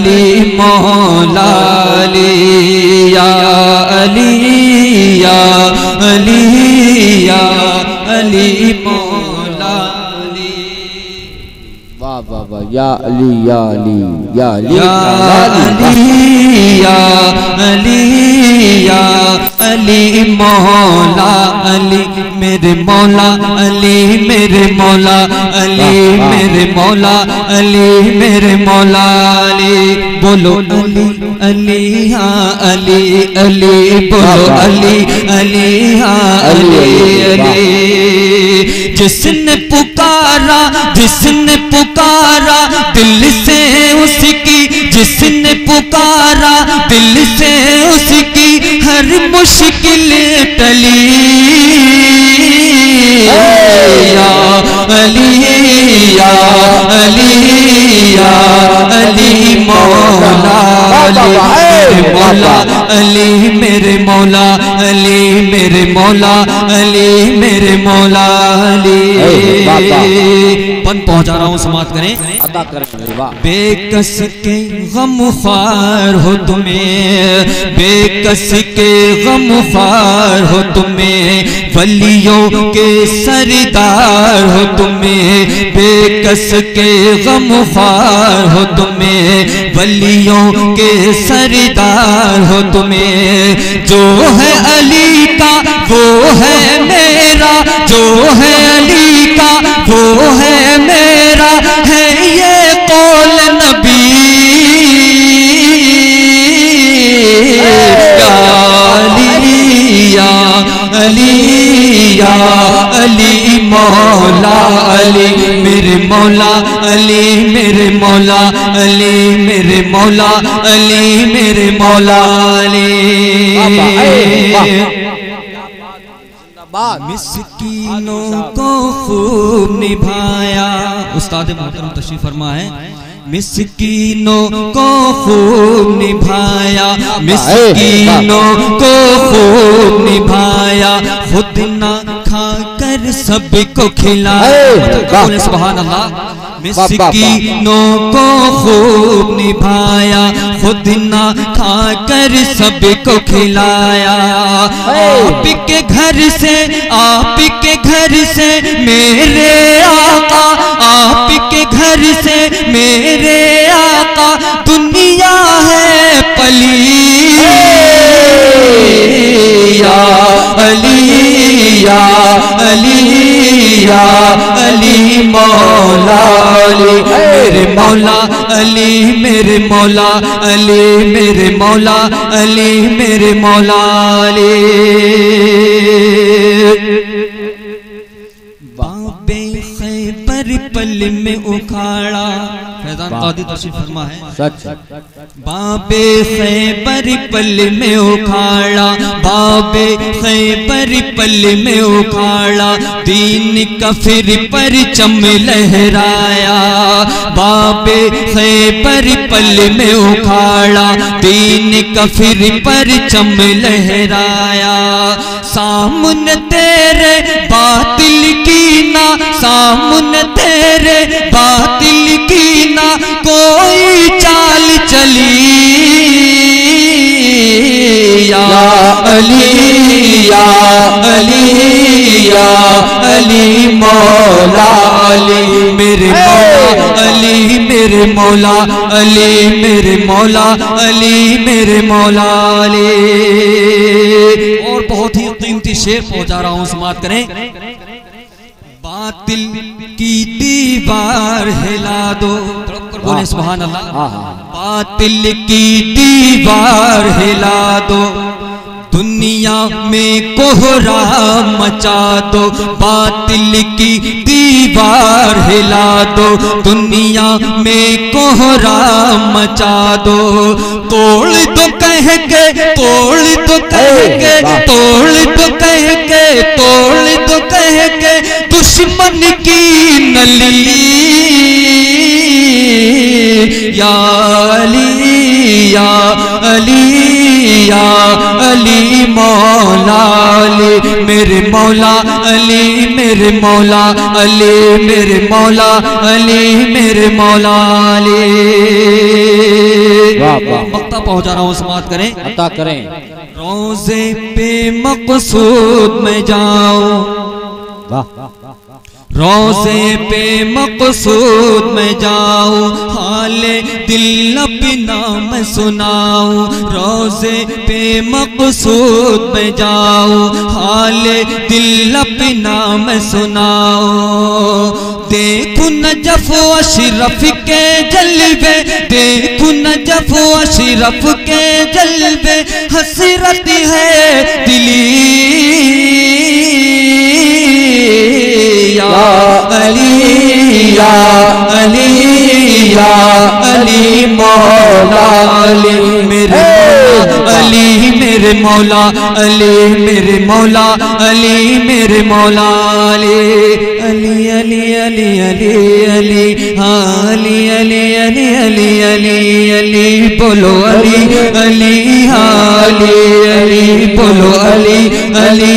अली मौला अली या अली या अली या अली मौला अली। वाह वाह वाह, या अली या अली या अली या अली या अली या अली मौला अली मेरे मौला अली मेरे मौला अली मेरे मौला अली मेरे मौला अली। बोलो अली अली हाँ अली अली बोलो अली अली हाँ अली अली। जिसने पुकारा दिल से उसकी, जिसने पुकारा दिल से उसकी हर मुश्किल टली। या अली या अली या अली मौला अली मेरे मौला अली मेरे मौला अली मेरे मौला अली। पन पहुंचा रहा हूं, समाप्त करें। अदा करें। बेकस के गमख्वार हो तुम्हें, बेकस के गमख्वार हो तुम्हें, वलियों के सरदार हो तुम्हें, बेकस के गमख्वार हो तुम्हें, वलियों के सरदार हो तुम्हें। जो है अली का वो है मेरा, जो है अली का वो है मेरा, है ये कौल नबी। या अली या अली या अली मौला अली मेरे मौला अली मेरे मौला अली मेरे मौला अली मेरे मौला अली। मिस्कीनों को खूब निभाया, उस्ताद मोहतरम तशरीफ फरमा है। मिस्कीनों को खूब निभाया, मिस्कीनों को खूब निभाया, खुद ना खाकर सबको खिलाया। सुभान अल्लाह। मिस्कीनों को खूब निभाया, खुद ना खाकर सबको खिलाया। आपके घर से मेरे आका, आपके घर से मेरे आका, दुनिया है पली। या अली या अली या अली मौला अली मेरे मौला अली मेरे मौला अली मेरे मौला अली मेरे मौला अली। बाबे खैबर पल में उखाड़ा, फैजान कादी तशरीफ फरमा है। सच। बाबे खैबर पल में उखाड़ा, बाबे खैबर पल में उखाड़ा, दीन का फिर परचम लहराया। बाबे खैबर पल में उखाड़ा, दीन का फिर परचम लहराया। सामने तेरे बातिल की ना, सामने तेरे बातिल की ना कोई चाल चली। या अली या अली या अली मौला अली मेरे मौला अली मेरे मौला अली मेरे मौला अली मेरे मौला अली। और बहुत ही कीमती शेर पहुंचा रहा हूं, समाप्त करें। बातिल की दीवार हिला दो, बोले सुभान अल्लाह। बातिल की दीवार हिला दो, दुनिया में कोहराम मचा दो। बातिल की दीवार हिला दो, दुनिया में कोहराम मचा दो। तोड़ दो कह के, तोड़ दो कह के, तोड़ दो कह के, तोड़ दो कह के दुश्मन की नली। या अली या अली या अली मौला अली मेरे मौला अली मेरे मौला अली मेरे मौला अली मेरे मौला अली। वाह वाह मक्ता पहुंचा रहा हूँ, समात करें। अता करें। रोज़े पे मक़सूद में जाओ, वाह रोज़े पे मक़सूद में जाओ, हाले दिल अपना मैं सुनाऊं। रोज़े पे मक़सूद में जाओ, हाले दिल अपना मैं सुनाऊं। देखो नजफ अशरफ के जलवे, देखो नजफ अशरफ के जलवे, हसरत है दिली या अली या अली या अली मौला अली मेरे अली मेरे मौला अली मेरे मौला अली मेरे मौला अली अली अली अली अली हाँ अली अली अली अली अली अली बोलो अली अली हाँ अली अली बोलो अली अली